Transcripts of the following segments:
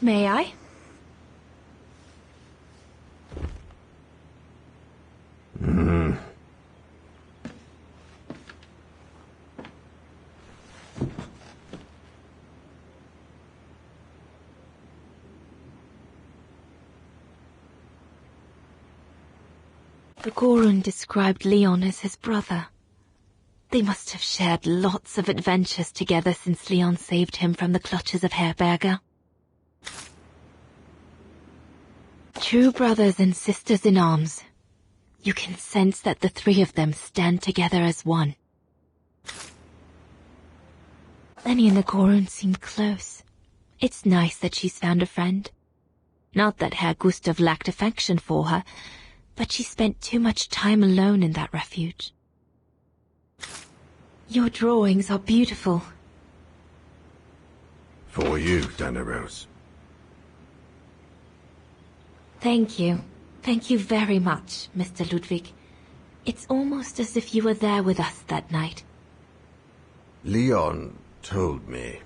May I? The Gorun described Leon as his brother. They must have shared lots of adventures together since Leon saved him from the clutches of Herberger. True brothers and sisters in arms. You can sense that the three of them stand together as one. Lenny and the Gorun seem close. It's nice that she's found a friend. Not that Herr Gustav lacked affection for her, but she spent too much time alone in that refuge. Your drawings are beautiful. For you, Dana Rose. Thank you. Thank you very much, Mr. Ludwig. It's almost as if you were there with us that night. Leon told me.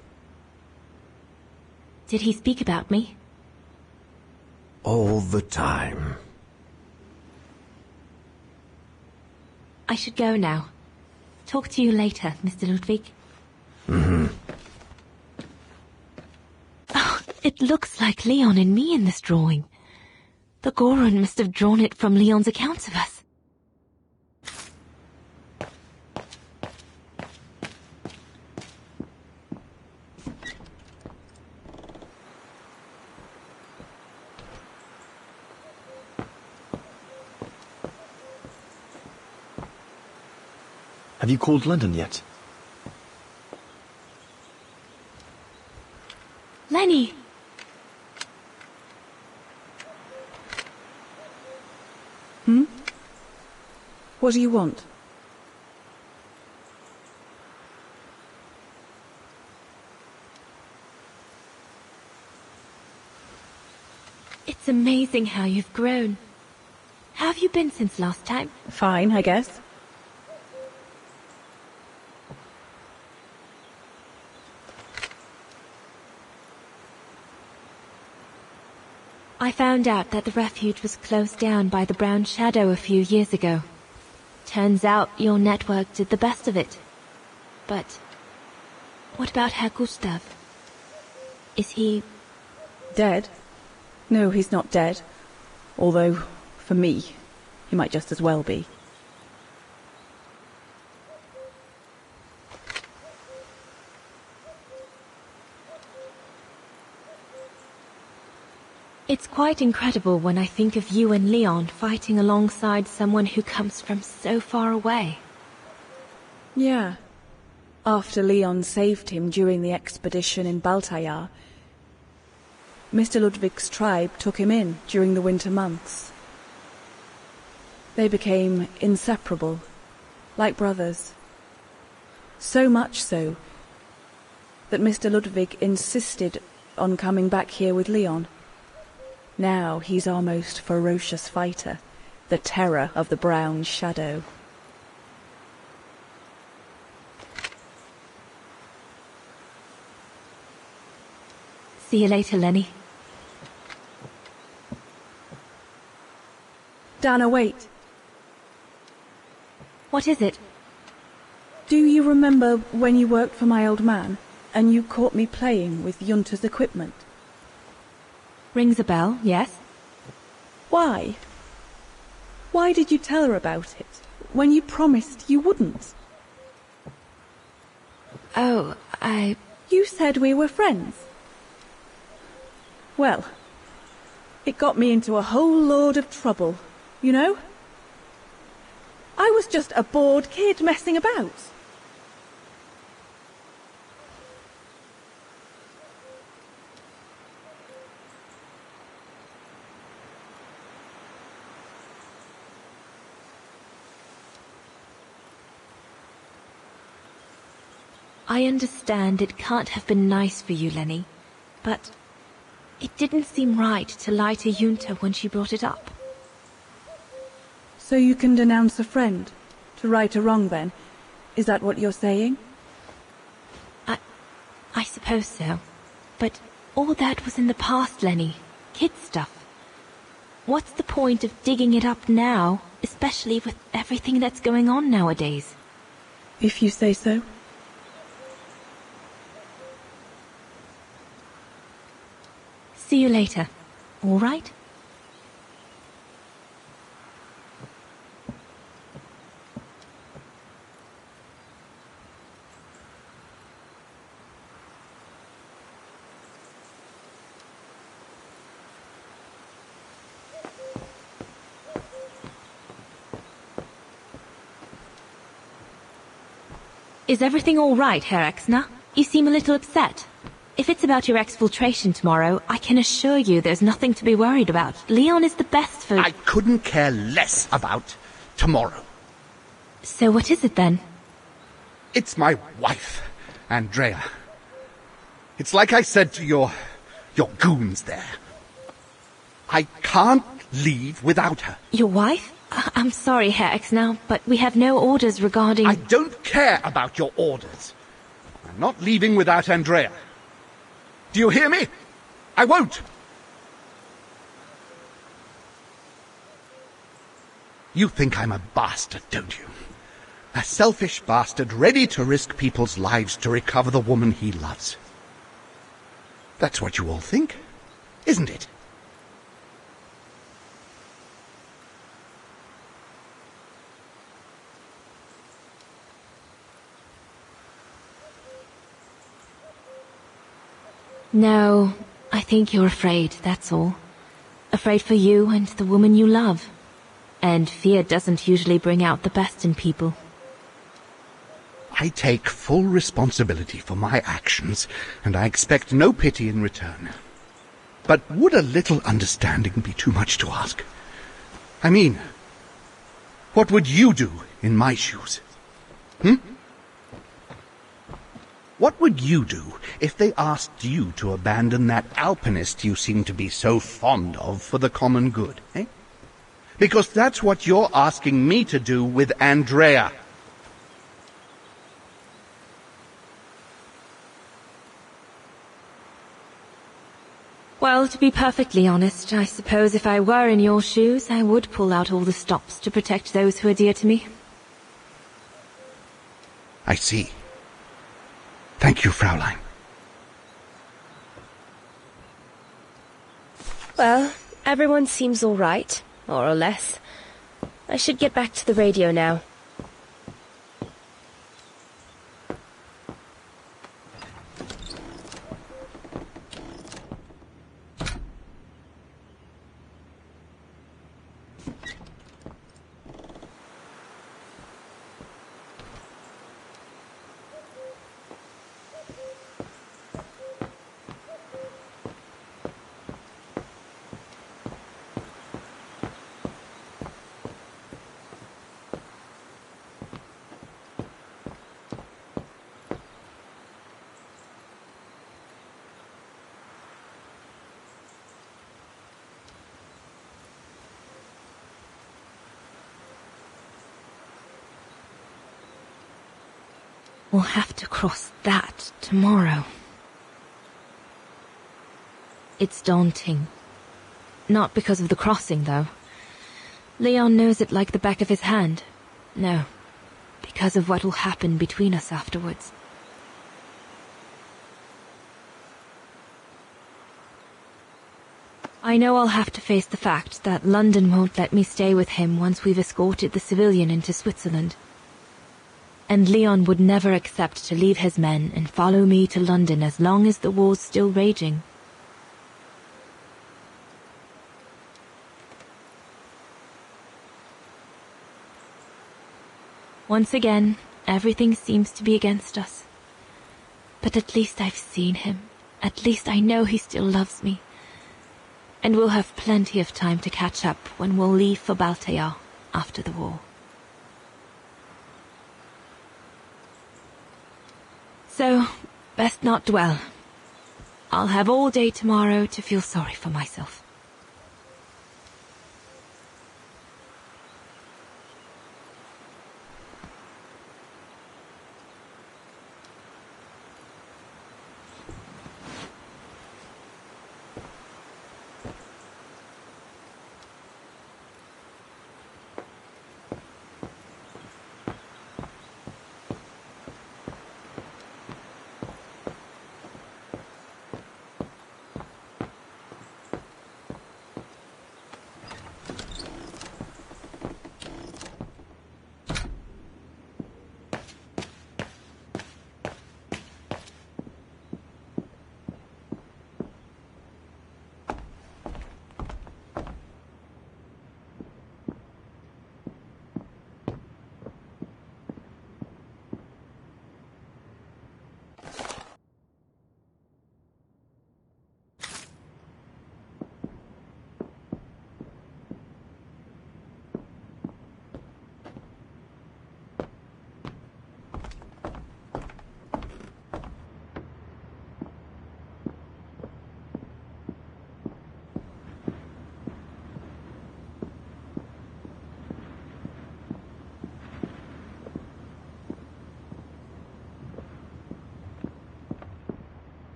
Did he speak about me? All the time. I should go now. Talk to you later, Mr. Ludwig. Oh, it looks like Leon and me in this drawing. The Gorun must have drawn it from Leon's accounts of us. Have you called London yet? Lenny! What do you want? It's amazing how you've grown. How have you been since last time? Fine, I guess. I found out that the refuge was closed down by the Brown Shadow a few years ago. Turns out your network did the best of it. But what about Herr Gustav? Is he... Dead? No, he's not dead. Although, for me, he might just as well be. It's quite incredible when I think of you and Leon fighting alongside someone who comes from so far away. Yeah. After Leon saved him during the expedition in Baltayar, Mr. Ludwig's tribe took him in during the winter months. They became inseparable, like brothers. So much so that Mr. Ludwig insisted on coming back here with Leon. Now he's our most ferocious fighter, the terror of the Brown Shadow. See you later, Lenny. Dana, wait. What is it? Do you remember when you worked for my old man, and you caught me playing with Junta's equipment? Rings a bell, yes. Why? Why did you tell her about it, when you promised you wouldn't? Oh, You said we were friends. Well, it got me into a whole load of trouble, you know? I was just a bored kid messing about. I understand it can't have been nice for you, Lenny, but it didn't seem right to lie to Junta when she brought it up. So you can denounce a friend, to right a wrong then? Is that what you're saying? I suppose so. But All that was in the past, Lenny. Kid stuff. What's the point of digging it up now, especially with everything that's going on nowadays? If you say so. See you later, all right? Is everything all right, Herr Exner? You seem a little upset. If it's about your exfiltration tomorrow, I can assure you there's nothing to be worried about. Leon is the best for... I couldn't care less about tomorrow. So what is it then? It's my wife, Andrea. It's like I said to your goons there. I can't leave without her. Your wife? I'm sorry, Herr Exner, but we have no orders regarding... I don't care about your orders. I'm not leaving without Andrea. Do you hear me? I won't. You think I'm a bastard, don't you? A selfish bastard ready to risk people's lives to recover the woman he loves. That's what you all think, isn't it? No, I think you're afraid, that's all. Afraid for you and the woman you love. And fear doesn't usually bring out the best in people. I take full responsibility for my actions, and I expect no pity in return. But would a little understanding be too much to ask? I mean, what would you do in my shoes? What would you do if they asked you to abandon that alpinist you seem to be so fond of for the common good, eh? Because that's what you're asking me to do with Andrea. Well, to be perfectly honest, I suppose if I were in your shoes, I would pull out all the stops to protect those who are dear to me. I see. Thank you, Fraulein. Well, everyone seems all right, more or less. I should get back to the radio now. We'll have to cross that tomorrow. It's daunting. Not because of the crossing, though. Leon knows it like the back of his hand. No, because of what will happen between us afterwards. I know I'll have to face the fact that London won't let me stay with him once we've escorted the civilian into Switzerland. And Leon would never accept to leave his men and follow me to London as long as the war's still raging. Once again, everything seems to be against us. But at least I've seen him. At least I know he still loves me. And we'll have plenty of time to catch up when we'll leave for Baltayar after the war. So, best not dwell. I'll have all day tomorrow to feel sorry for myself.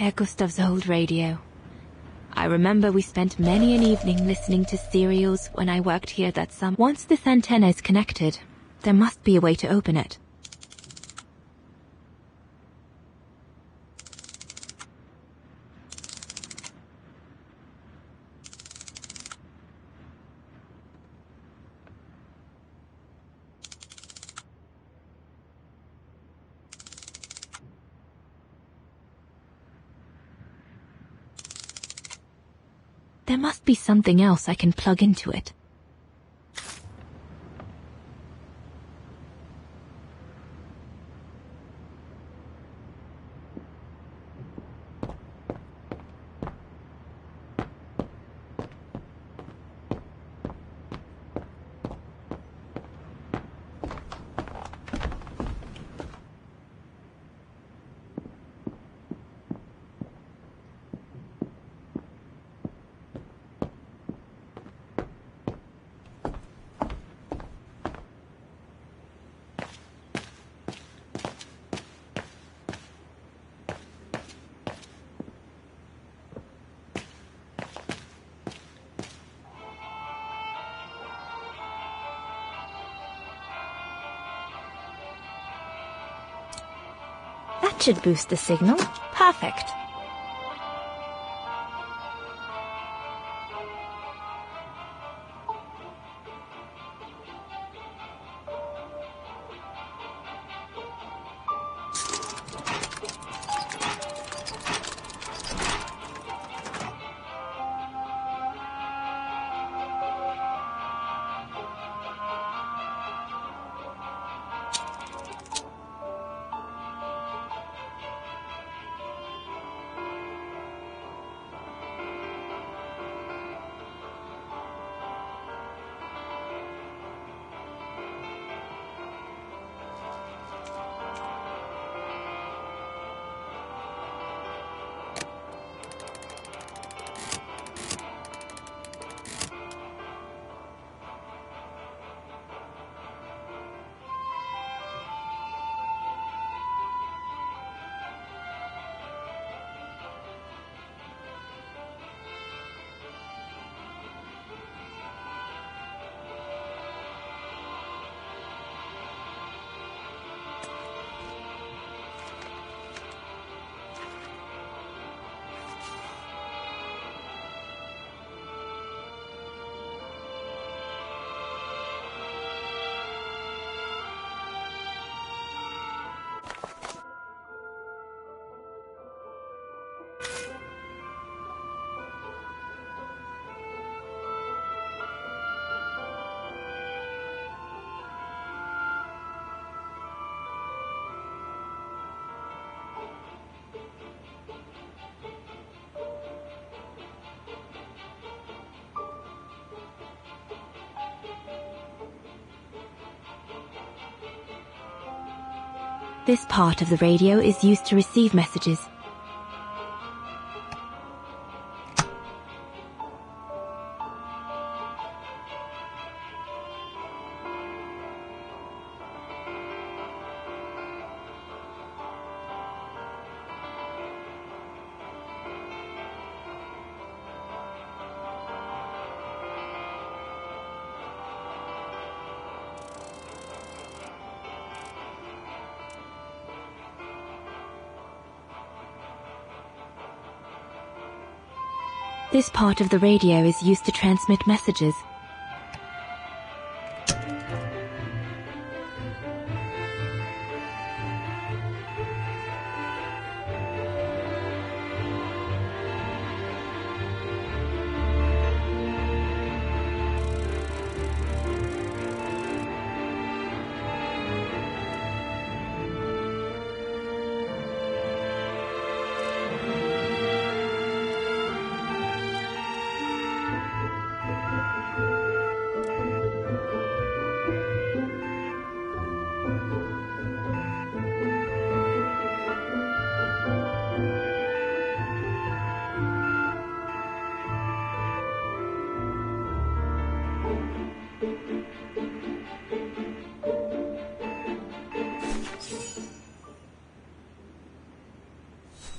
Herr Gustav's old radio. I remember we spent many an evening listening to serials when I worked here that summer. Once this antenna is connected, there must be a way to open it. There must be something else I can plug into it. That should boost the signal. Perfect. This part of the radio is used to receive messages. This part of the radio is used to transmit messages.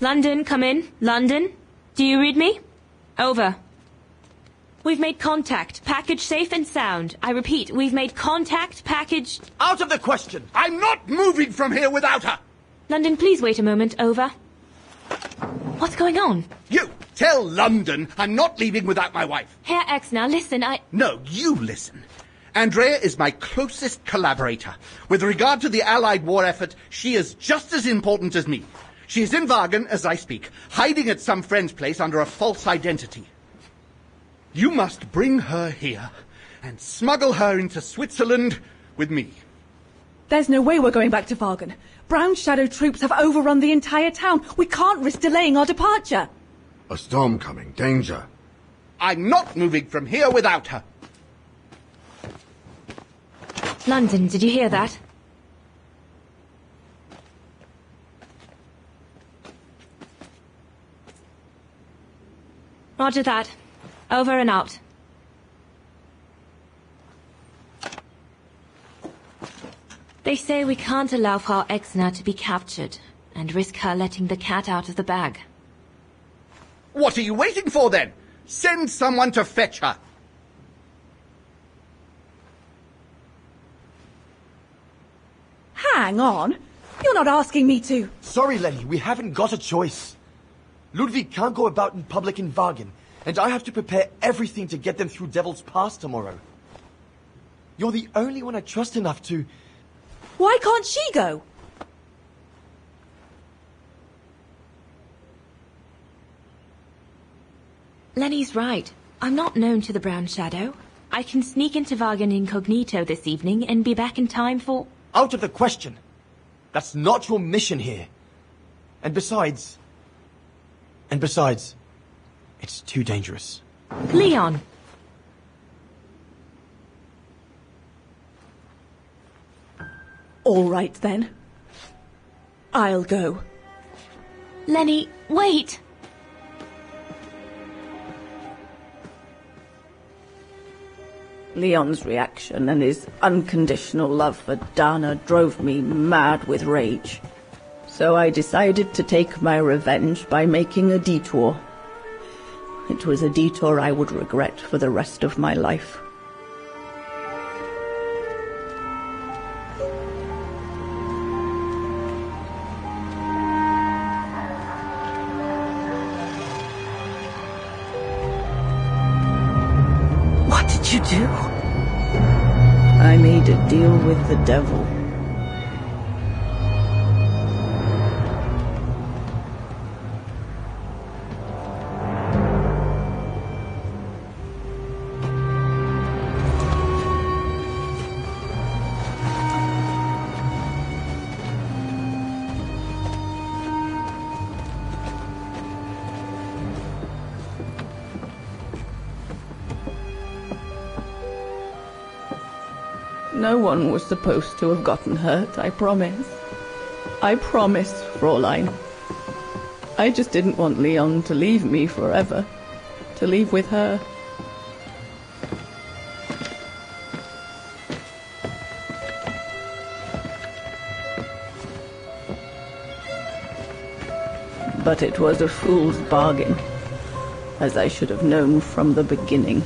London, come in. London? Do you read me? Over. We've made contact. Package safe and sound. I repeat, we've made contact. Package... Out of the question! I'm not moving from here without her! London, please wait a moment. Over. What's going on? You! Tell London I'm not leaving without my wife. Herr Exner, listen, No, you listen. Andrea is my closest collaborator. With regard to the Allied war effort, she is just as important as me. She is in Wagen as I speak, hiding at some friend's place under a false identity. You must bring her here and smuggle her into Switzerland with me. There's no way we're going back to Wagen. Brown Shadow troops have overrun the entire town. We can't risk delaying our departure. A storm coming. Danger. I'm not moving from here without her. London, did you hear that? Roger that. Over and out. They say we can't allow Frau Exner to be captured and risk her letting the cat out of the bag. What are you waiting for then? Send someone to fetch her. Hang on. You're not asking me to. Sorry, Lenny, we haven't got a choice. Ludwig can't go about in public in Wagen, and I have to prepare everything to get them through Devil's Pass tomorrow. You're the only one I trust enough to... Why can't she go? Lenny's right. I'm not known to the Brown Shadow. I can sneak into Wagen incognito this evening and be back in time for... Out of the question. That's not your mission here. And besides, it's too dangerous. Leon! All right, then. I'll go. Lenny, wait! Leon's reaction and his unconditional love for Dana drove me mad with rage. So I decided to take my revenge by making a detour. It was a detour I would regret for the rest of my life. What did you do? I made a deal with the devil. No one was supposed to have gotten hurt, I promise. I promise, Fräulein. I just didn't want Leon to leave me forever. To leave with her. But it was a fool's bargain, as I should have known from the beginning.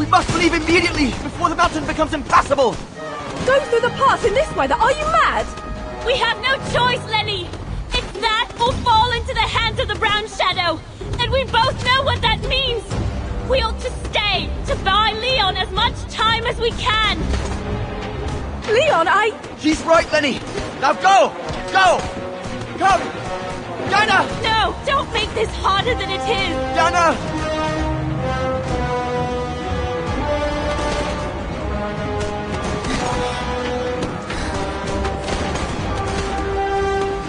We must leave immediately, before the mountain becomes impassable! Go through the pass in this weather? Are you mad? We have no choice, Lenny! It's that or fall into the hands of the Brown Shadow! And we both know what that means! We ought to stay, to buy Leon as much time as we can! Leon, He's right, Lenny! Now go! Go! Come! Diana! No! Don't make this harder than it is! Diana!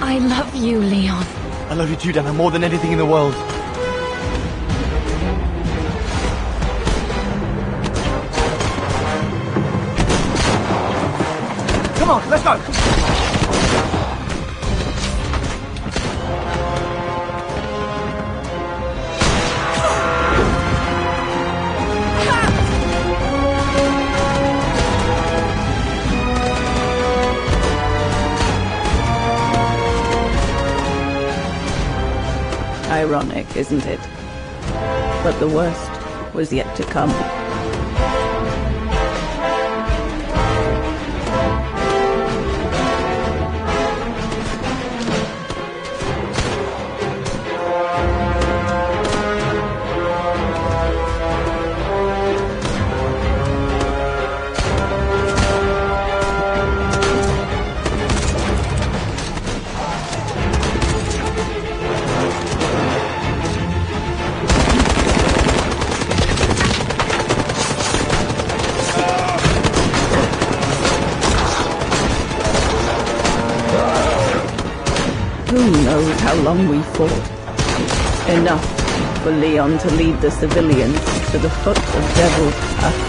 I love you, Leon. I love you too, Diana, more than anything in the world. Come on, let's go! Ironic, isn't it? But the worst was yet to come. Who knows how long we fought? Enough for Leon to lead the civilians to the foot of Devil's Path.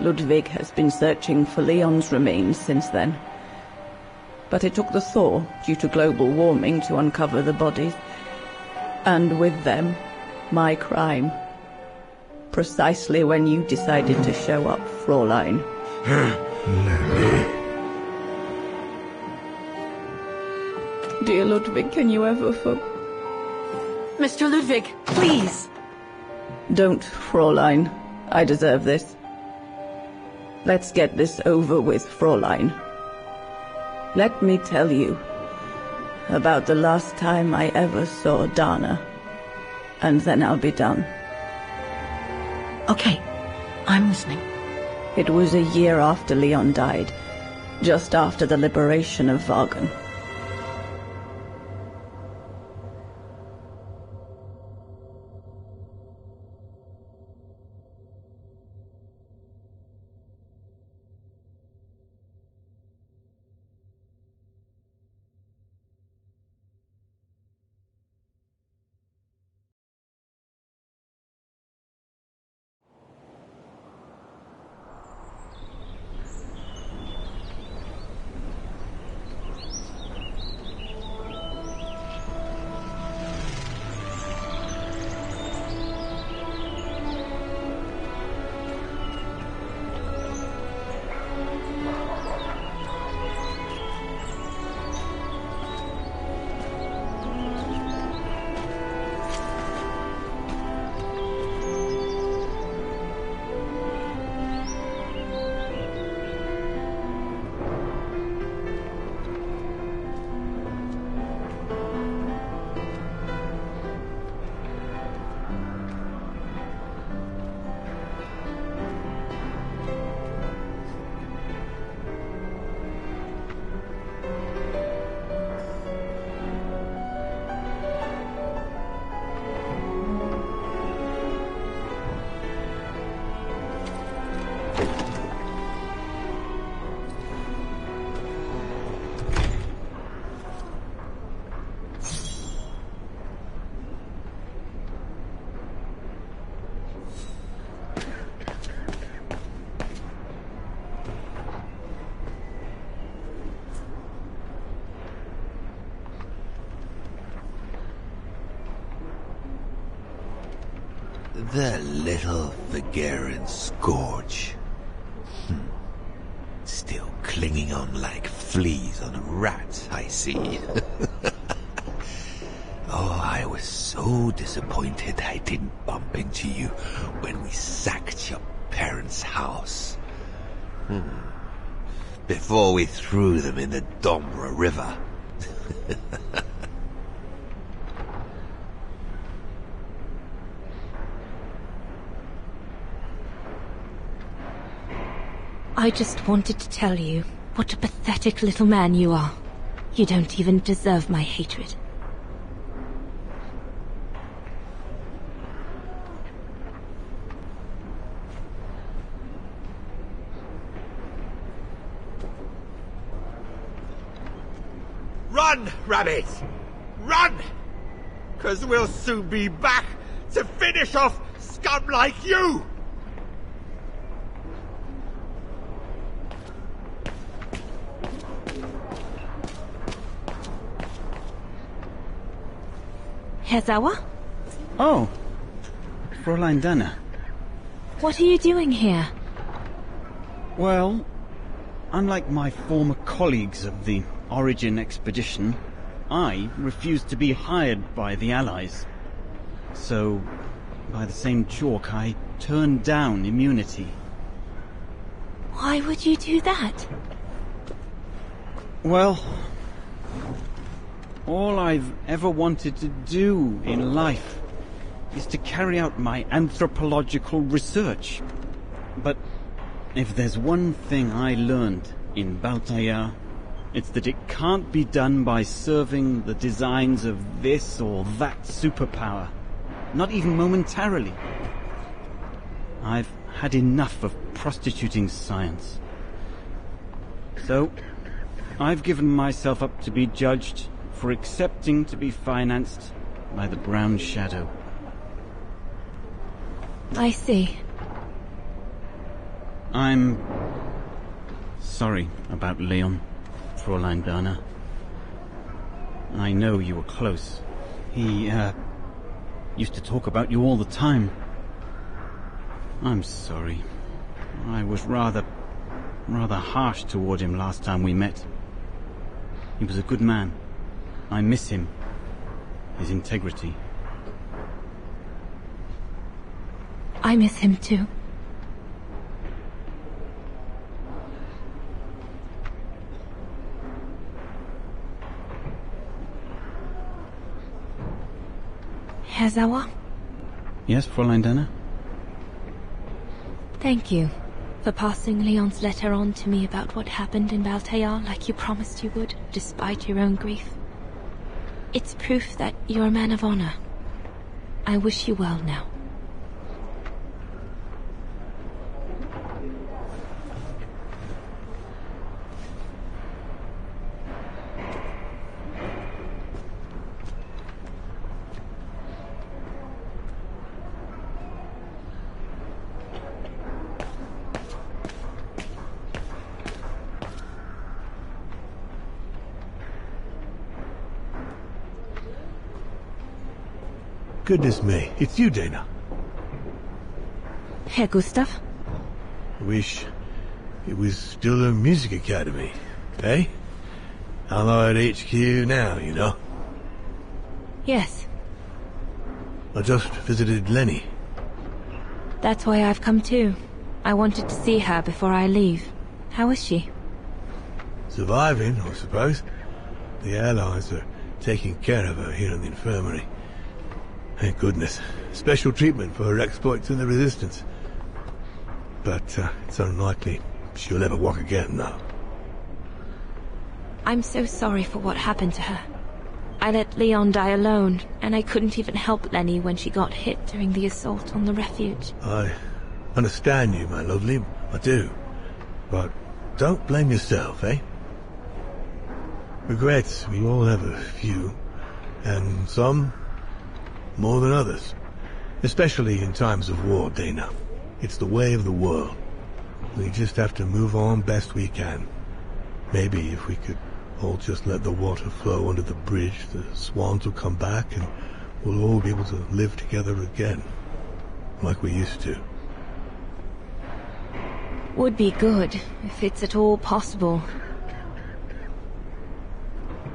Ludwig has been searching for Leon's remains since then. But it took the thaw due to global warming to uncover the bodies. And with them, my crime. Precisely when you decided to show up, Fräulein. Dear Ludwig, can you ever Mr. Ludwig, please! Don't, Fräulein. I deserve this. Let's get this over with, Fräulein. Let me tell you about the last time I ever saw Dana, and then I'll be done. Okay, I'm listening. It was a year after Leon died, just after the liberation of Vagen. The little Vageran scourge. Still clinging on like fleas on a rat, I see. Oh, I was so disappointed I didn't bump into you when we sacked your parents' house. Before we threw them in the Dombra River. I just wanted to tell you what a pathetic little man you are. You don't even deserve my hatred. Run, Rabbit! Run! 'Cause we'll soon be back to finish off scum like you! Herr Sauer? Oh, Fräulein Dana. What are you doing here? Well, unlike my former colleagues of the Origin expedition, I refused to be hired by the Allies. So, by the same chalk, I turned down immunity. Why would you do that? Well, all I've ever wanted to do in life is to carry out my anthropological research. But if there's one thing I learned in Baltayar, it's that it can't be done by serving the designs of this or that superpower, not even momentarily. I've had enough of prostituting science. So, I've given myself up to be judged for accepting to be financed by the Brown Shadow. I see. I'm sorry about Leon, Fräulein Dana. I know you were close. He, used to talk about you all the time. I'm sorry. I was rather harsh toward him last time we met. He was a good man. I miss him. His integrity. I miss him too. Herr Sauer? Yes, Fräulein Dana? Thank you for passing Leon's letter on to me about what happened in Baltayar like you promised you would, despite your own grief. It's proof that you're a man of honor. I wish you well now. Goodness me, it's you, Dana. Herr Gustav? Wish it was still a music academy, eh? I'm at HQ now, you know. Yes. I just visited Lenny. That's why I've come too. I wanted to see her before I leave. How is she? Surviving, I suppose. The Allies are taking care of her here in the infirmary. Thank goodness. Special treatment for her exploits in the Resistance. But it's unlikely she'll ever walk again now. I'm so sorry for what happened to her. I let Leon die alone, and I couldn't even help Lenny when she got hit during the assault on the refuge. I understand you, my lovely. I do. But don't blame yourself, eh? Regrets, we all have a few. And some more than others. Especially in times of war, Dana. It's the way of the world. We just have to move on best we can. Maybe if we could all just let the water flow under the bridge, the swans will come back and we'll all be able to live together again. Like we used to. Would be good, if it's at all possible.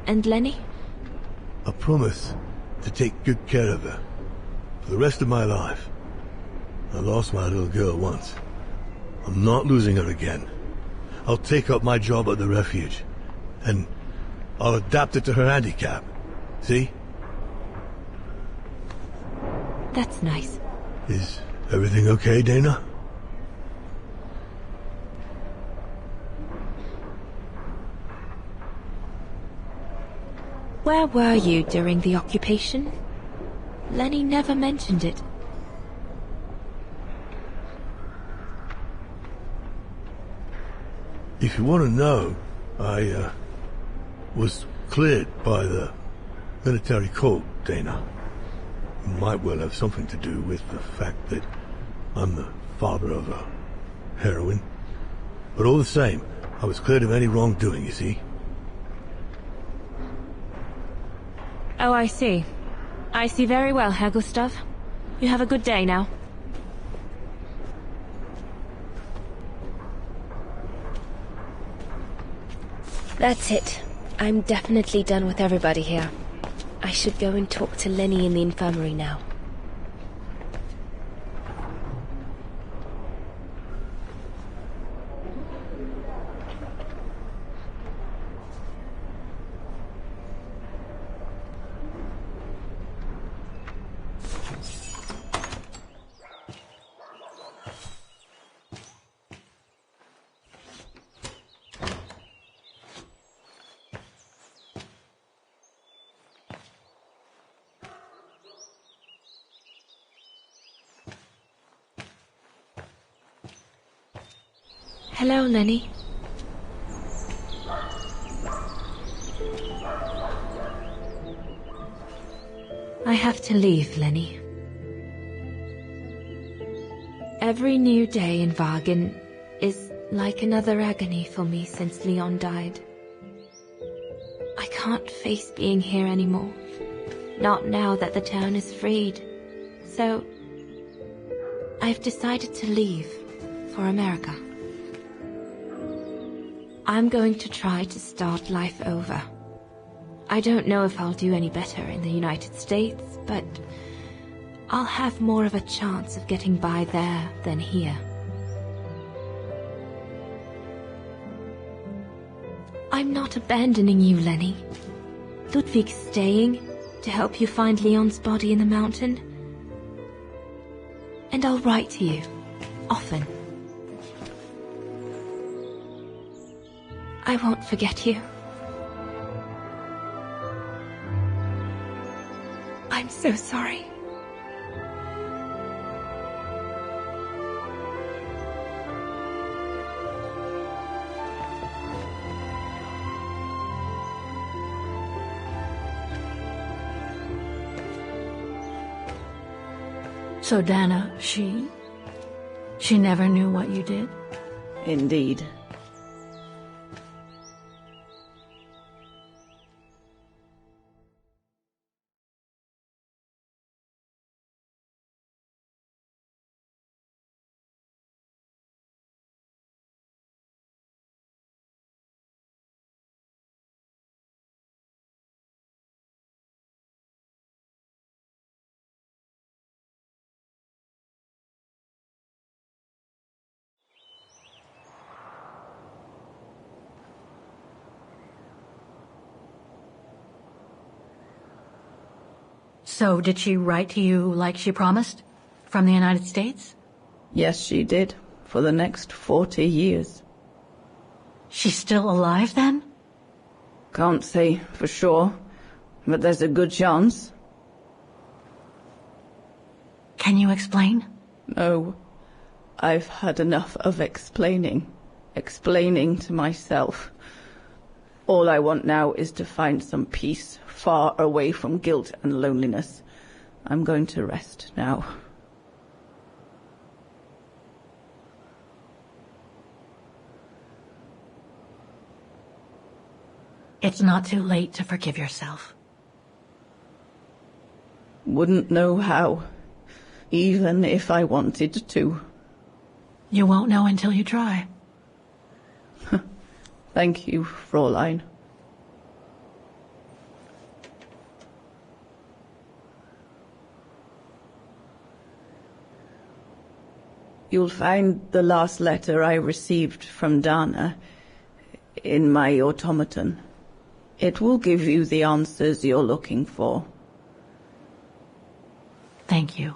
And Lenny? I promise to take good care of her. For the rest of my life. I lost my little girl once. I'm not losing her again. I'll take up my job at the refuge. And I'll adapt it to her handicap. See? That's nice. Is everything okay, Dana? Where were you during the occupation? Lenny never mentioned it. If you want to know, I was cleared by the military court, Dana. It might well have something to do with the fact that I'm the father of a heroine. But all the same, I was cleared of any wrongdoing, you see. Oh, I see. I see very well, Herr Gustav. You have a good day now. That's it. I'm definitely done with everybody here. I should go and talk to Lenny in the infirmary now. Hello, Lenny. I have to leave, Lenny. Every new day in Wagen is like another agony for me since Leon died. I can't face being here anymore. Not now that the town is freed. So, I've decided to leave for America. I'm going to try to start life over. I don't know if I'll do any better in the United States, but I'll have more of a chance of getting by there than here. I'm not abandoning you, Lenny. Ludwig's staying to help you find Leon's body in the mountain. And I'll write to you, often. I won't forget you. I'm so sorry. So Dana, she never knew what you did? Indeed. So did she write to you like she promised? From the United States? Yes, she did. For the next 40 years. She's still alive then? Can't say for sure, but there's a good chance. Can you explain? No. I've had enough of explaining. Explaining to myself. All I want now is to find some peace, far away from guilt and loneliness. I'm going to rest now. It's not too late to forgive yourself. Wouldn't know how, even if I wanted to. You won't know until you try. Thank you, Fräulein. You'll find the last letter I received from Dana in my automaton. It will give you the answers you're looking for. Thank you.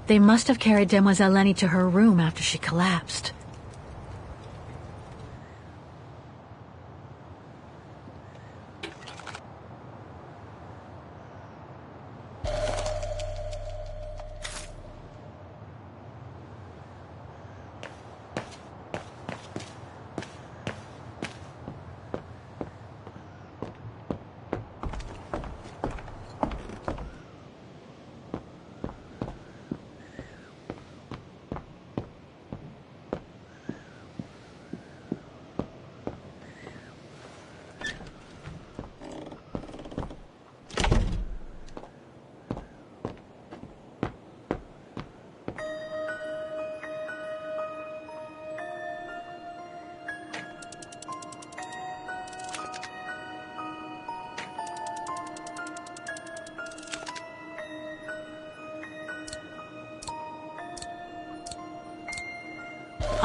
They must have carried Demoiselle Lenny to her room after she collapsed.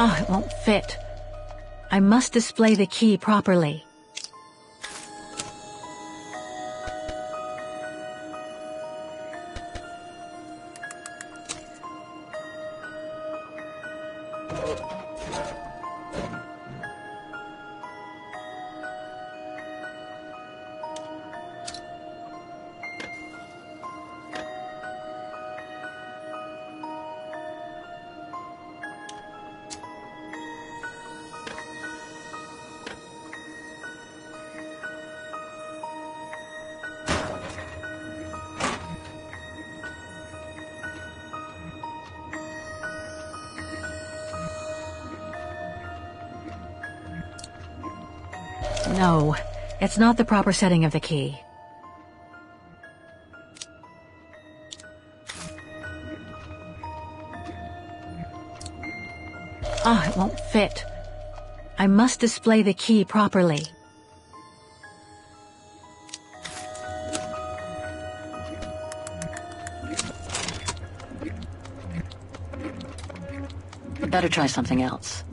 Ah, it won't fit. I must display the key properly. No, it's not the proper setting of the key. Ah, it won't fit. I must display the key properly. Better try something else.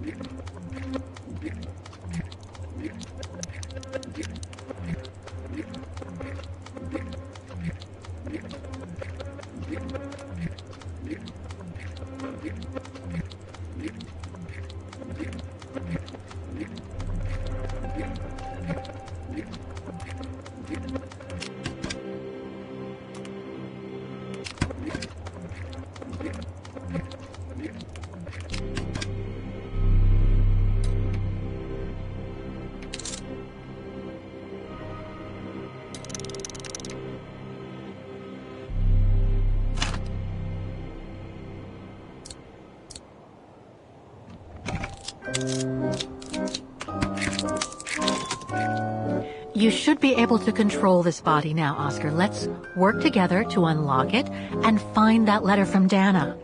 You should be able to control this body now, Oscar. Let's work together to unlock it and find that letter from Dana.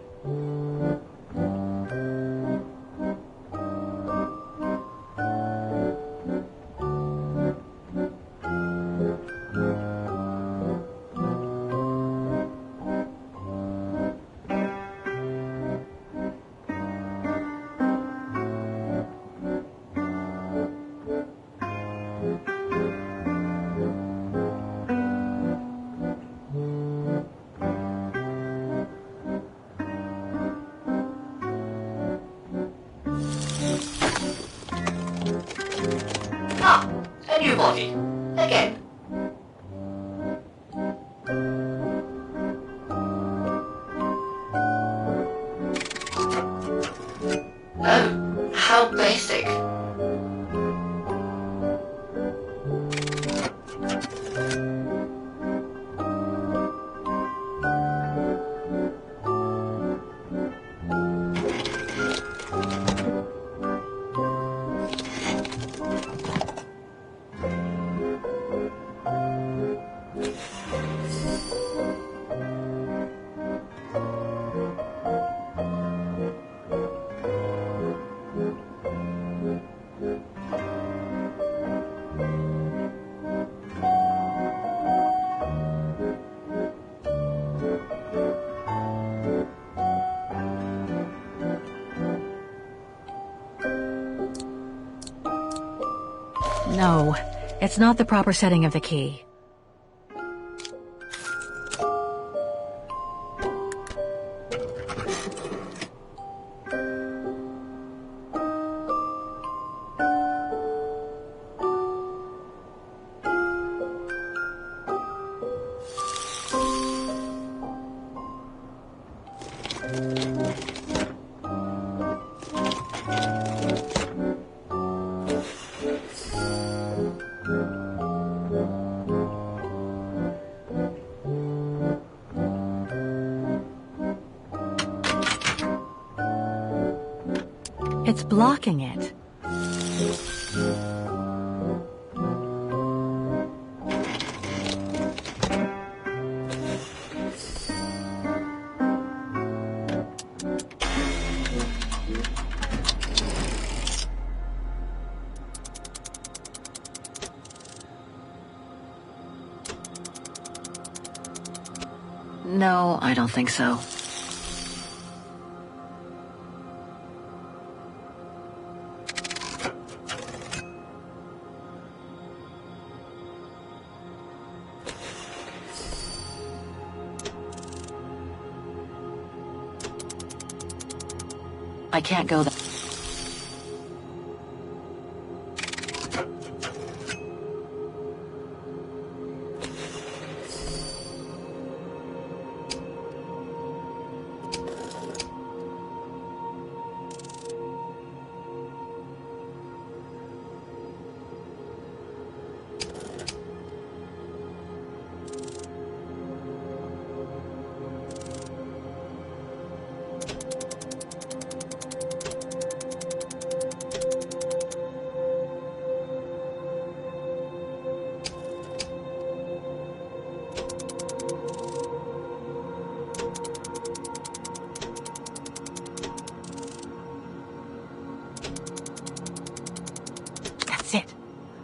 A new body. Again. Oh, how basic. No, it's not the proper setting of the key. It's blocking it. No, I don't think so. I can't go there.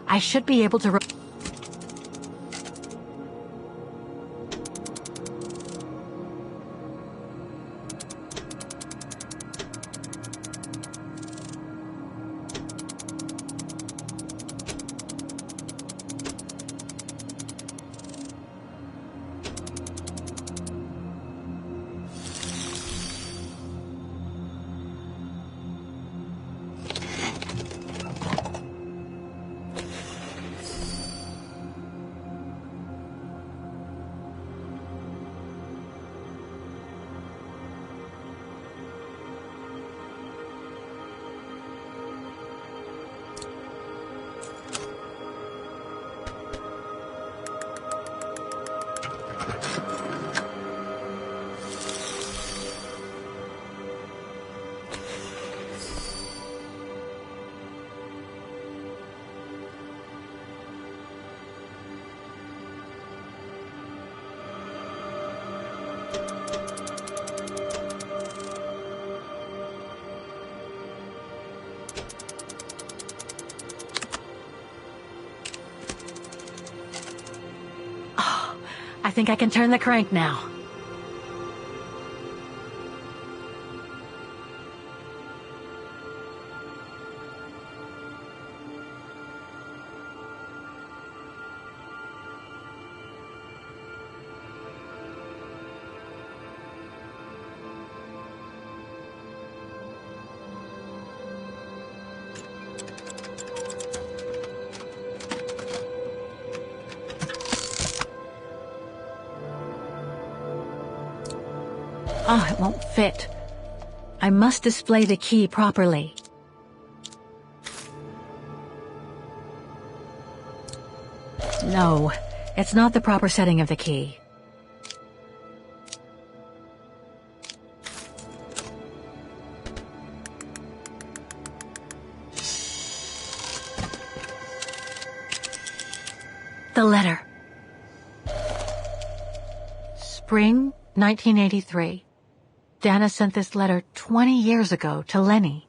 I should be able to... I think I can turn the crank now. It won't fit. I must display the key properly. No, it's not the proper setting of the key. The letter. Spring 1983. Dana sent this letter 20 years ago to Lenny.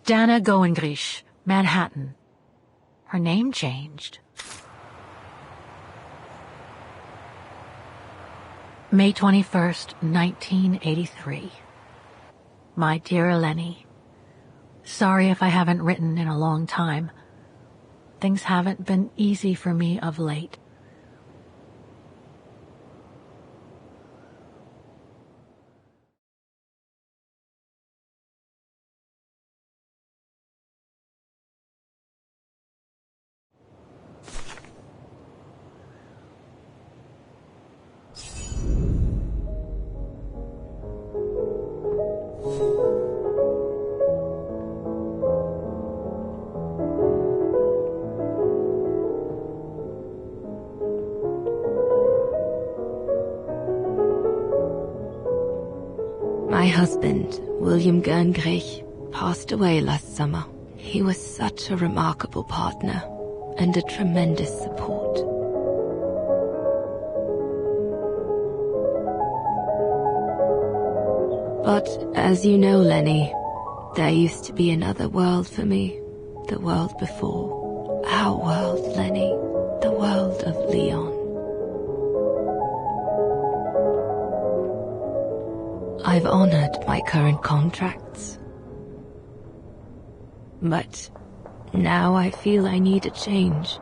Dana Goengrish, Manhattan. Her name changed. May 21st, 1983. My dear Lenny, sorry if I haven't written in a long time. Things haven't been easy for me of late. My husband, William Gerngrich, passed away last summer. He was such a remarkable partner and a tremendous support. But as you know, Lenny, there used to be another world for me. The world before. Our world, Lenny. The world of Leon. I've honored my current contracts. But now I feel I need a change.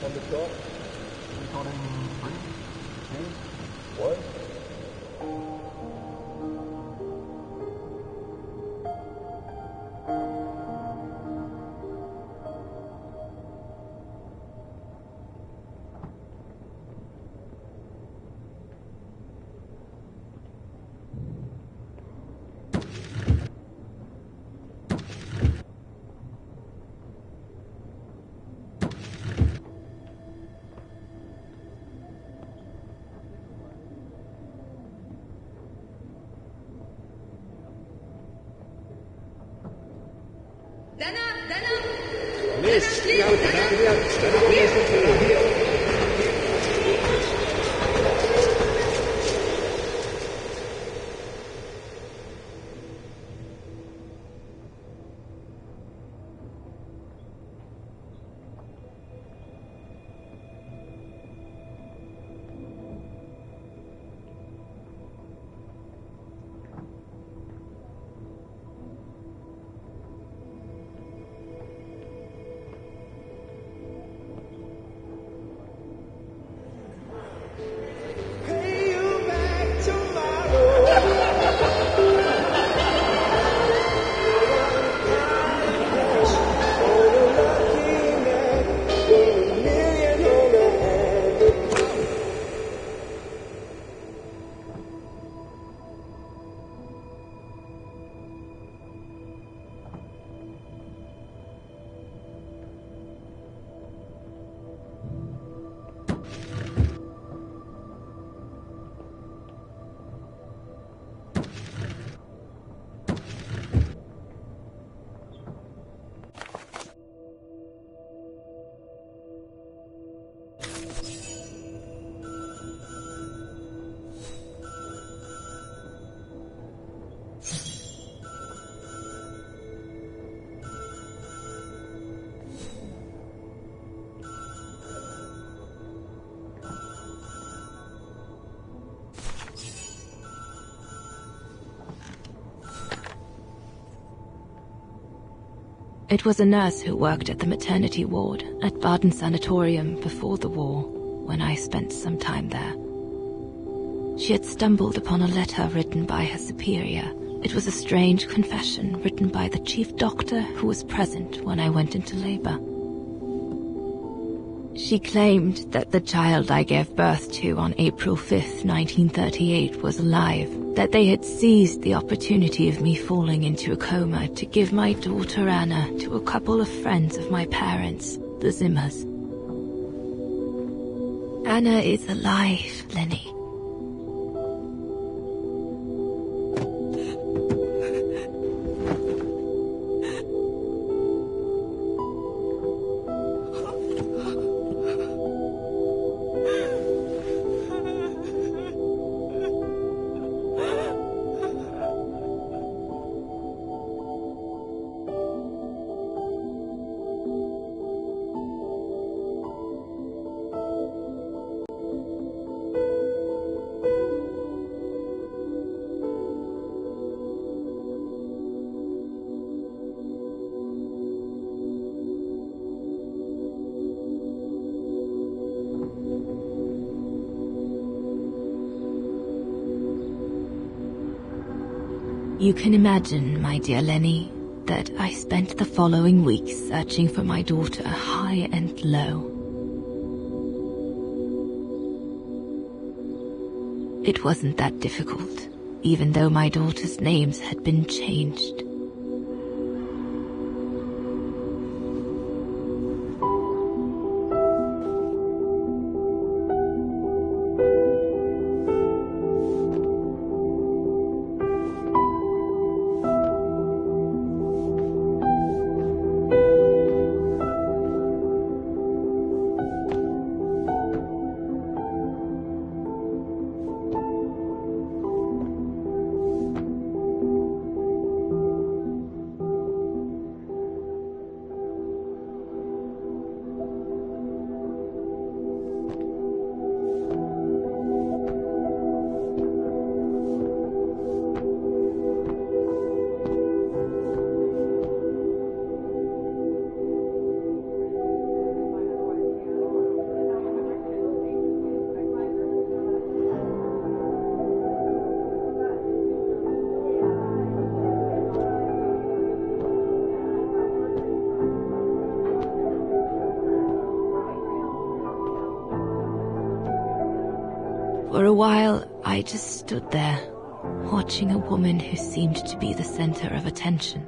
On the top, recording 3, 2, 1. Mist! Ja, hier! It was a nurse who worked at the maternity ward at Baden Sanatorium before the war, when I spent some time there. She had stumbled upon a letter written by her superior. It was a strange confession written by the chief doctor who was present when I went into labor. She claimed that the child I gave birth to on April 5th, 1938 was alive, that they had seized the opportunity of me falling into a coma to give my daughter Anna to a couple of friends of my parents, the Zimmers. Anna is alive, Lenny. You can imagine, my dear Lenny, that I spent the following weeks searching for my daughter high and low. It wasn't that difficult, even though my daughter's names had been changed. For a while, I just stood there, watching a woman who seemed to be the center of attention.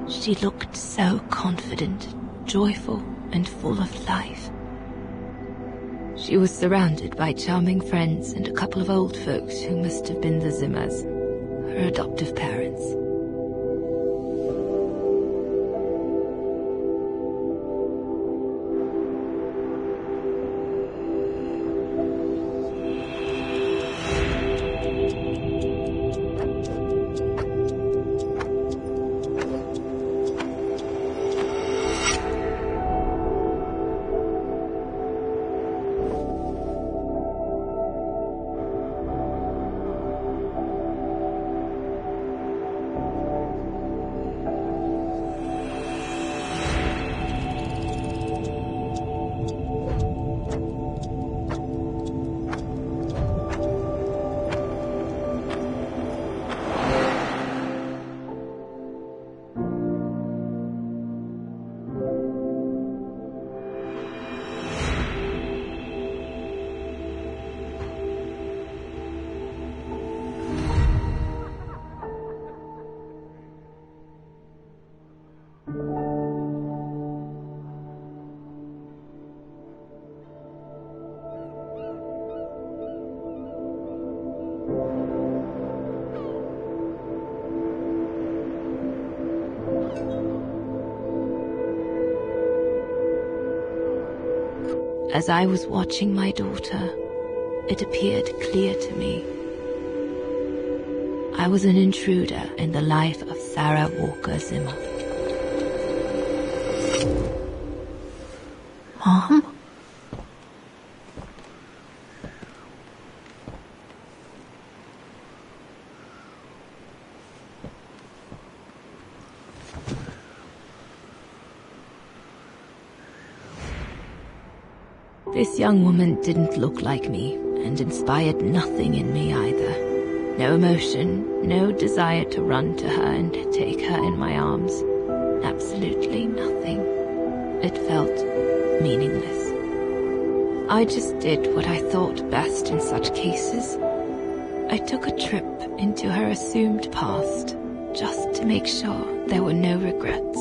She looked so confident, joyful, and full of life. She was surrounded by charming friends and a couple of old folks who must have been the Zimmers, her adoptive parents. As I was watching my daughter, it appeared clear to me. I was an intruder in the life of Sarah Walker Zimmer. Mom? This young woman didn't look like me, and inspired nothing in me either. No emotion, no desire to run to her and take her in my arms. Absolutely nothing. it felt meaningless. I just did what I thought best in such cases. I took a trip into her assumed past, just to make sure there were no regrets.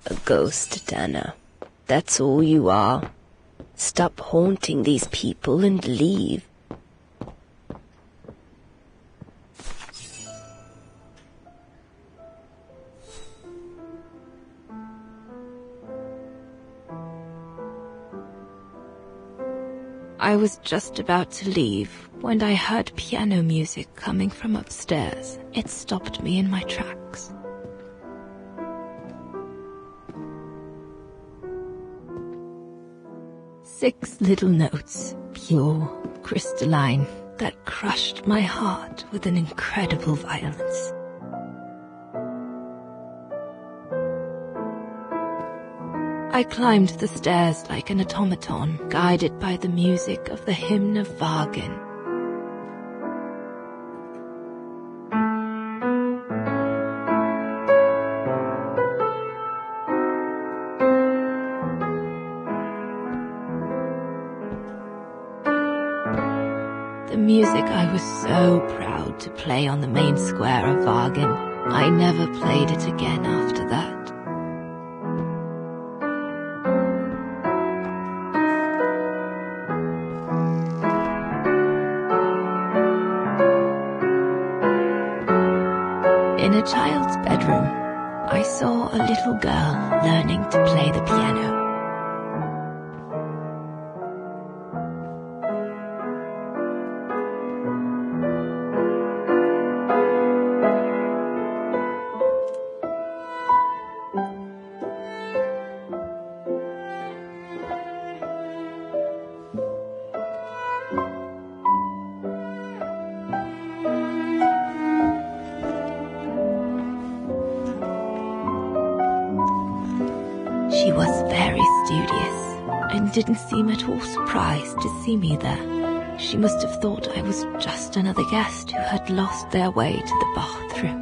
A ghost, Dana. That's all you are. Stop haunting these people and leave. I was just about to leave when I heard piano music coming from upstairs. It stopped me in my tracks. Six little notes, pure, crystalline, that crushed my heart with an incredible violence. I climbed the stairs like an automaton, guided by the music of the hymn of Wagen. The music I was so proud to play on the main square of Wagen. I never played it again after that. In a child's bedroom, I saw a little girl learning to play the piano. She was very studious and didn't seem at all surprised to see me there. She must have thought I was just another guest who had lost their way to the bathroom.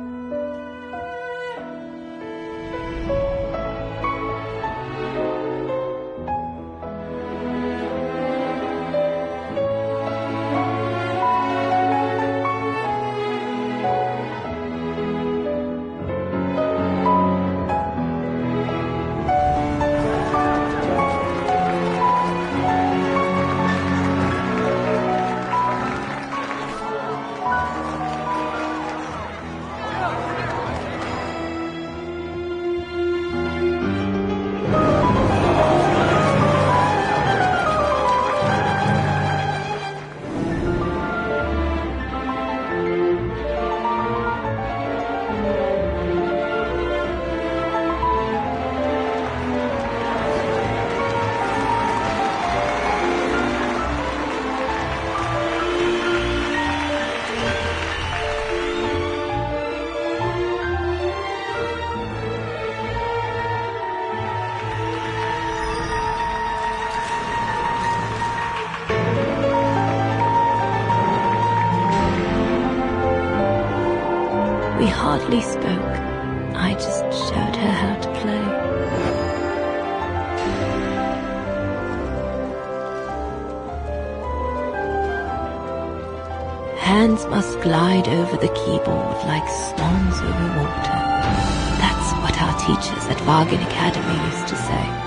We hardly spoke. I just showed her how to play. Hands must glide over the keyboard like swans over water. That's what our teachers at Vargan Academy used to say.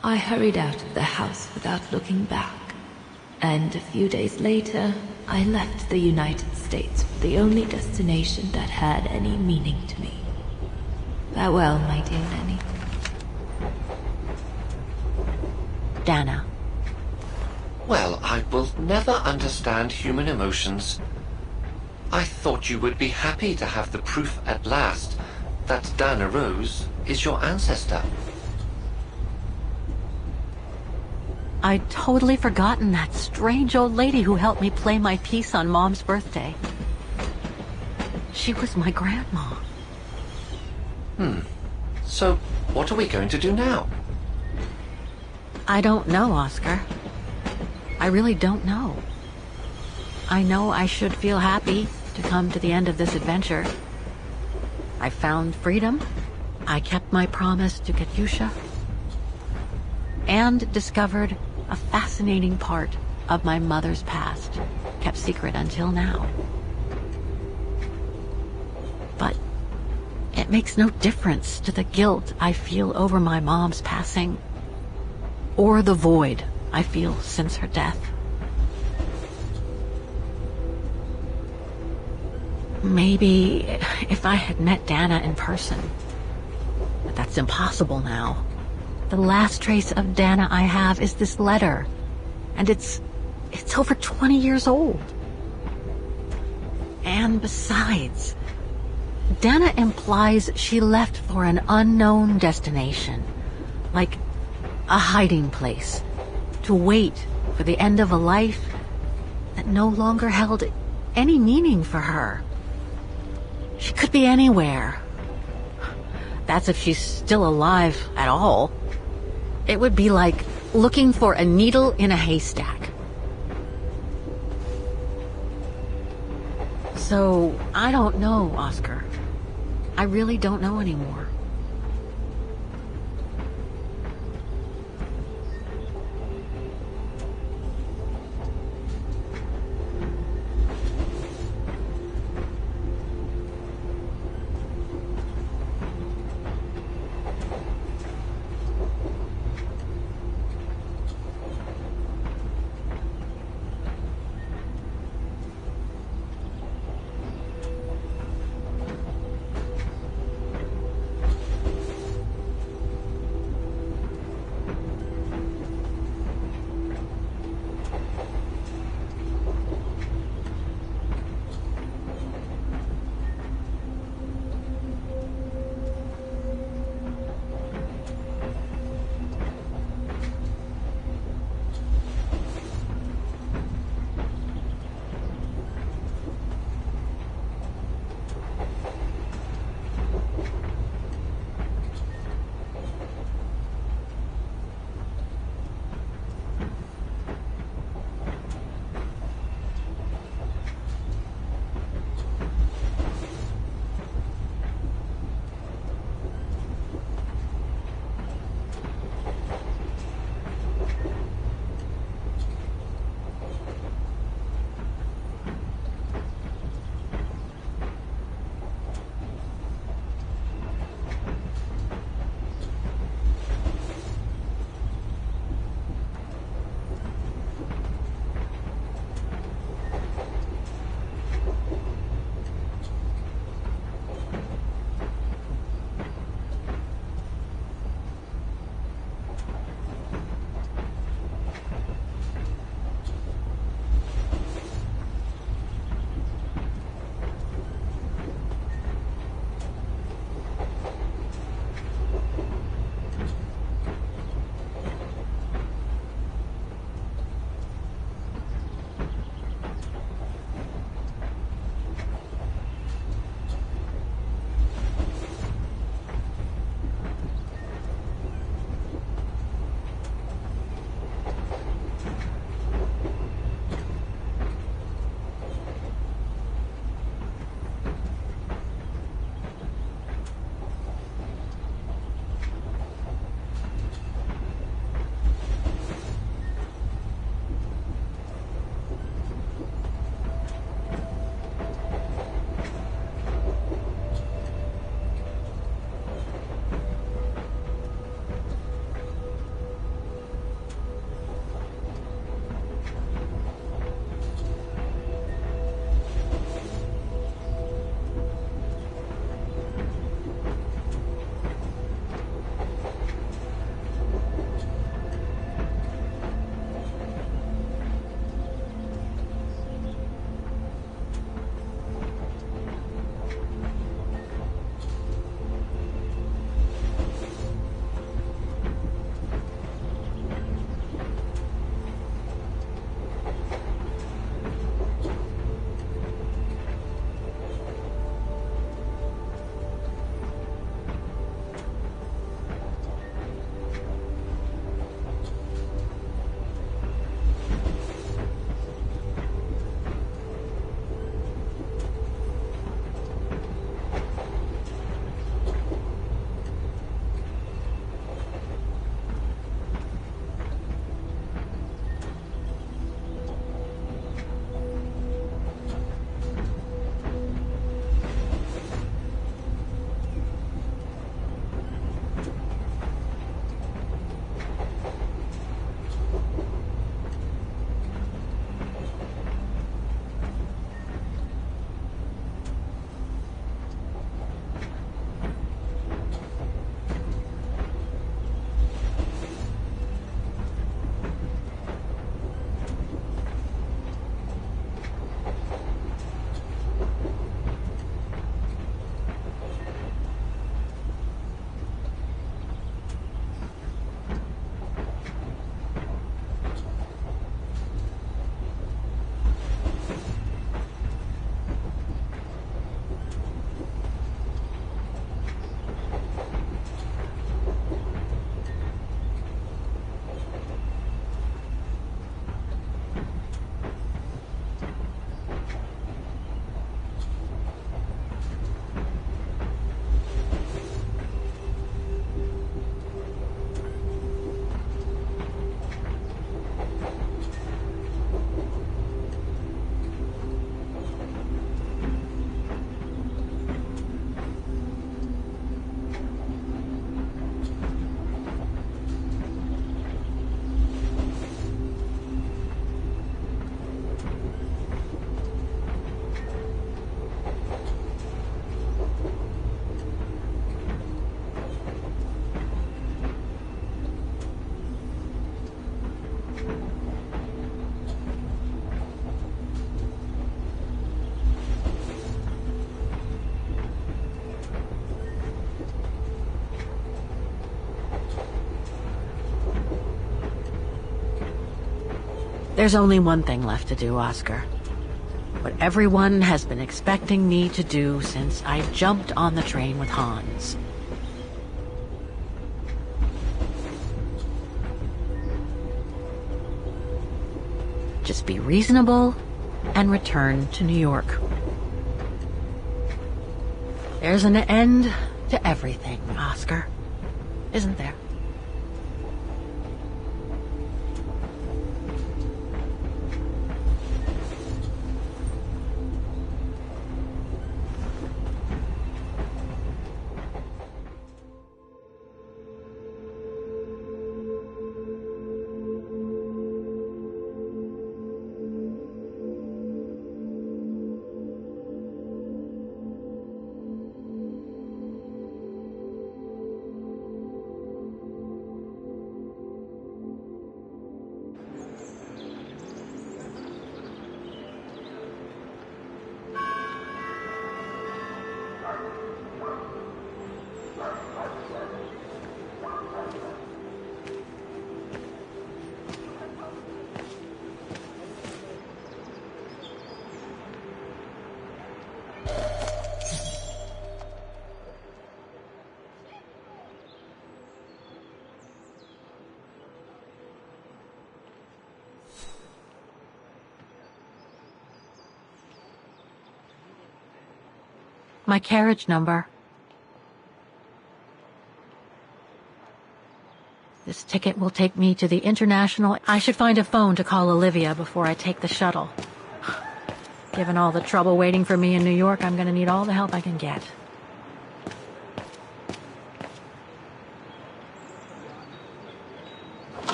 I hurried out of the house without looking back, and a few days later, I left the United States for the only destination that had any meaning to me. Farewell, my dear Lenny. Dana. Well, I will never understand human emotions. I thought you would be happy to have the proof at last that Dana Rose is your ancestor. I'd totally forgotten that strange old lady who helped me play my piece on Mom's birthday. She was my grandma. So, what are we going to do now? I don't know, Oscar. I really don't know. I know I should feel happy to come to the end of this adventure. I found freedom. I kept my promise to Katyusha. And discovered a fascinating part of my mother's past, kept secret until now. But it makes no difference to the guilt I feel over my mom's passing, or the void I feel since her death. Maybe if I had met Dana in person, but that's impossible now. The last trace of Dana I have is this letter, and it's over 20 years old. And besides, Dana implies she left for an unknown destination, like a hiding place, to wait for the end of a life that no longer held any meaning for her. She could be anywhere. That's if she's still alive at all. It would be like looking for a needle in a haystack. So, I don't know, Oscar. I really don't know anymore. There's only one thing left to do, Oscar. What everyone has been expecting me to do since I jumped on the train with Hans. Just be reasonable and return to New York. There's an end to everything, Oscar. Isn't there? My carriage number. This ticket will take me to the International. I should find a phone to call Olivia before I take the shuttle. Given all the trouble waiting for me in New York, I'm going to need all the help I can get.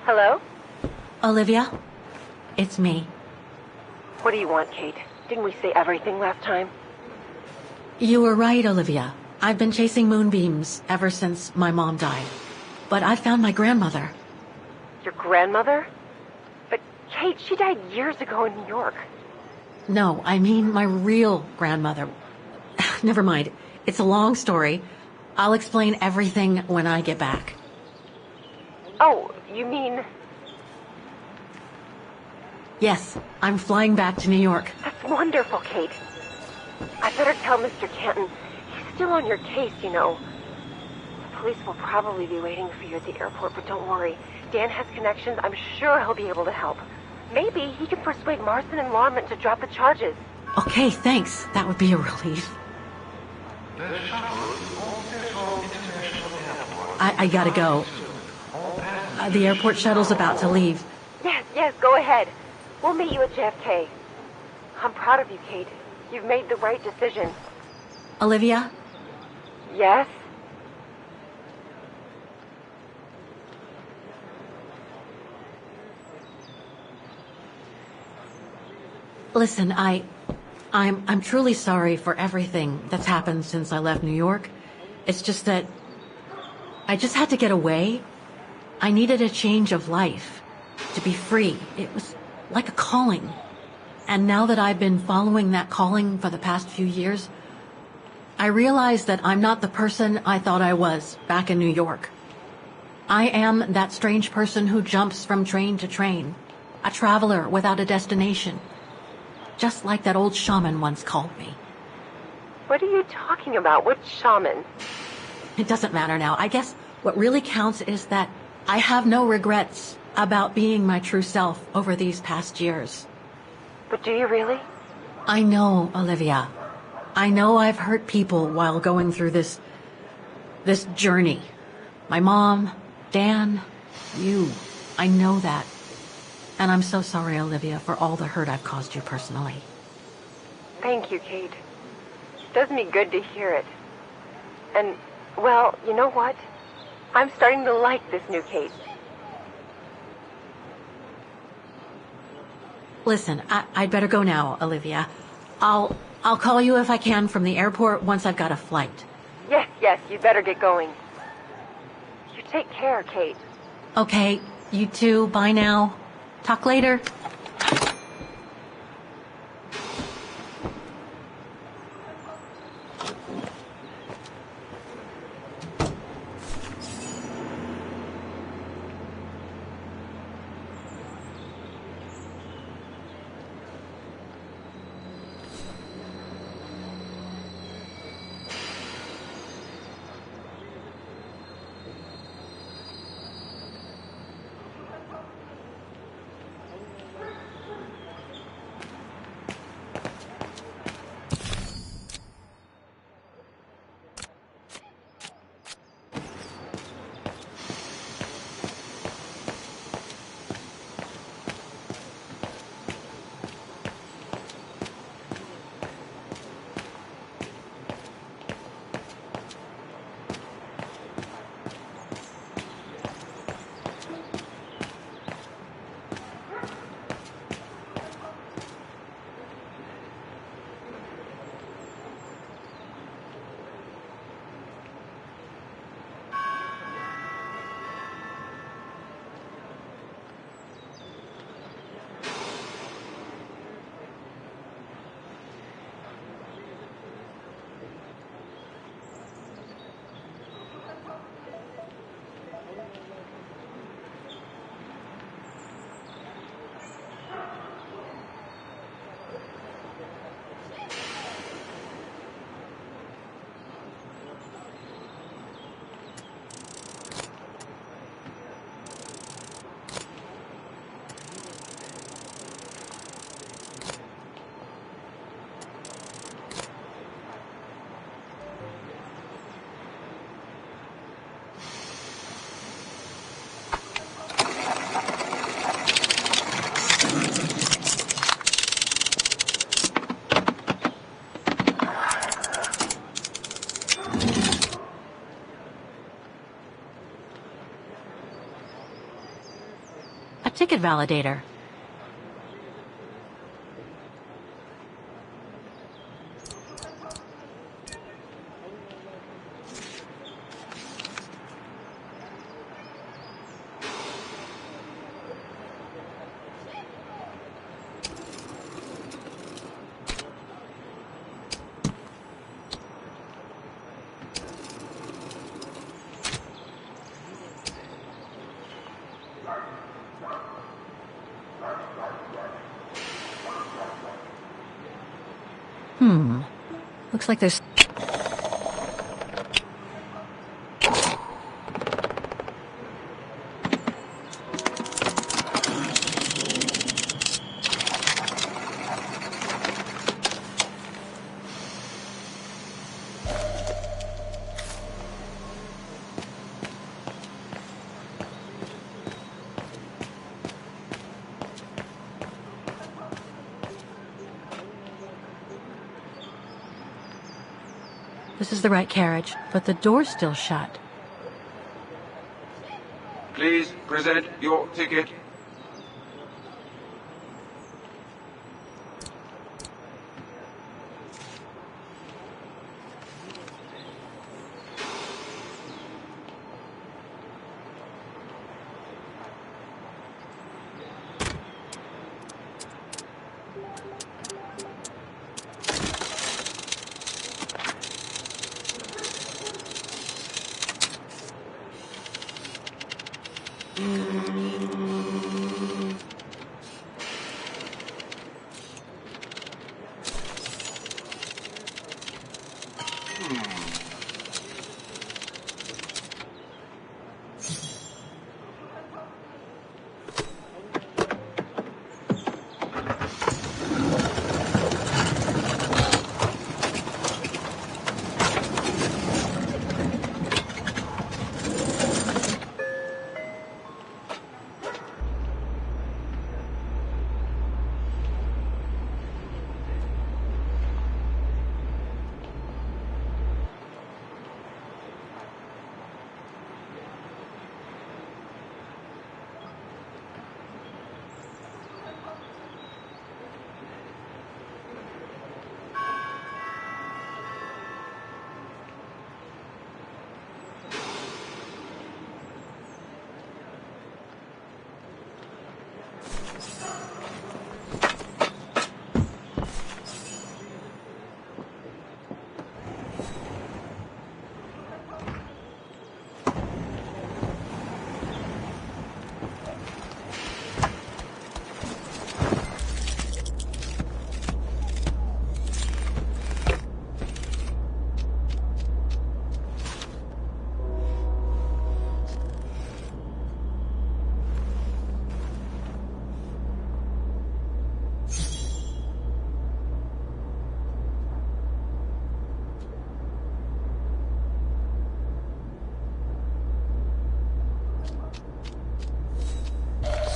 Hello? Olivia? It's me. What do you want, Kate? Didn't we say everything last time? You were right, Olivia. I've been chasing moonbeams ever since my mom died. But I found my grandmother. Your grandmother? But, Kate, she died years ago in New York. No, I mean my real grandmother. Never mind. It's a long story. I'll explain everything when I get back. Oh, you mean... Yes, I'm flying back to New York. That's wonderful, Kate. I better tell Mr. Canton. He's still on your case, you know. The police will probably be waiting for you at the airport, but don't worry. Dan has connections. I'm sure he'll be able to help. Maybe he can persuade Marston and Lorman to drop the charges. Okay, thanks. That would be a relief. I gotta go. The airport shuttle's about to leave. Yes, go ahead. We'll meet you at JFK. I'm proud of you, Kate. You've made the right decision. Olivia? Yes? Listen, I'm truly sorry for everything that's happened since I left New York. It's just that I just had to get away. I needed a change of life, to be free. It was like a calling. And now that I've been following that calling for the past few years, I realize that I'm not the person I thought I was back in New York. I am that strange person who jumps from train to train, a traveler without a destination, just like that old shaman once called me. What are you talking about? Which shaman? It doesn't matter now. I guess what really counts is that I have no regrets about being my true self over these past years. But do you really? I know, Olivia. I know I've hurt people while going through this journey. My mom, Dan, you. I know that. And I'm so sorry, Olivia, for all the hurt I've caused you personally. Thank you, Kate. It does me good to hear it. And, well, you know what? I'm starting to like this new Kate. Listen, I'd better go now, Olivia. I'll call you if I can from the airport once I've got a flight. Yes, you'd better get going. You take care, Kate. Okay, you too. Bye now. Talk later. Ticket validator. Looks like there's... This is the right carriage, but the door's still shut. Please present your ticket.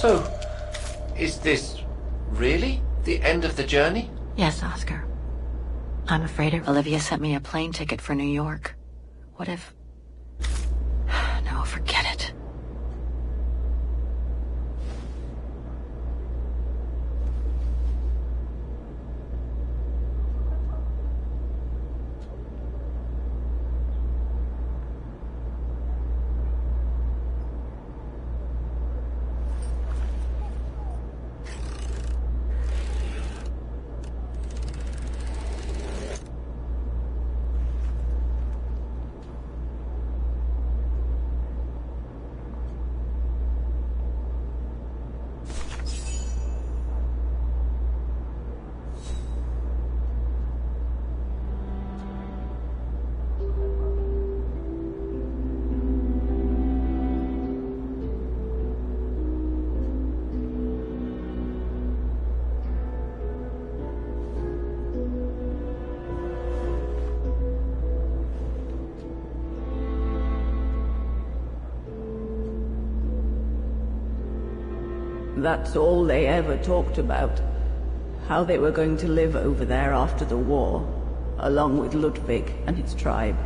So, is this really the end of the journey? Yes, Oscar. I'm afraid Olivia sent me a plane ticket for New York. What if... No, forget it. That's all they ever talked about. How they were going to live over there after the war, along with Ludwig and his tribe.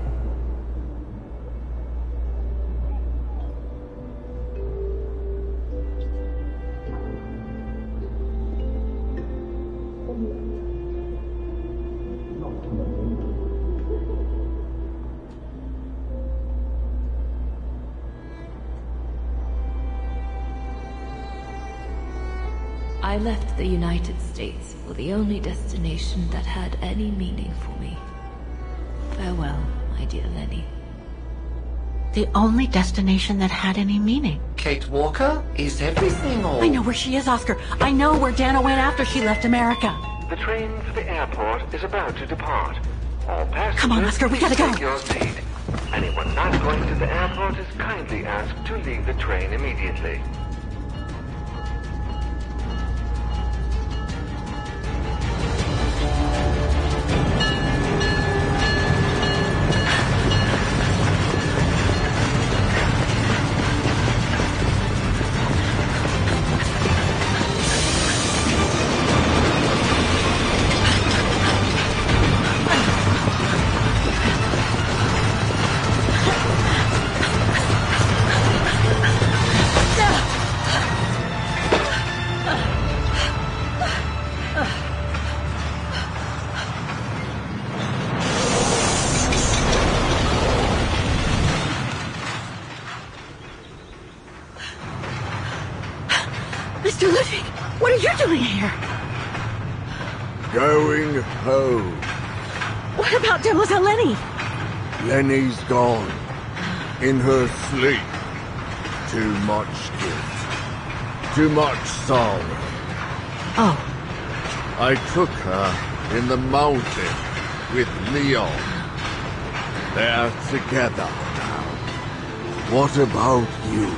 I left the United States for the only destination that had any meaning for me. Farewell, my dear Lenny. The only destination that had any meaning. Kate Walker? Is everything all... I know where she is, Oscar. I know where Dana went after she left America. The train for the airport is about to depart. All passengers, Come on, Oscar, we gotta go. take your seat. Anyone not going to the airport is kindly asked to leave the train immediately. Mr. Ludwig, what are you doing here? Going home. What about Demoiselle Lenny? Lenny's gone. In her sleep. Too much guilt. Too much sorrow. Oh. I took her in the mountain with Leon. They're together now. What about you,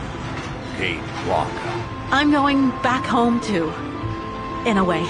Kate Walker? I'm going back home too. In a way.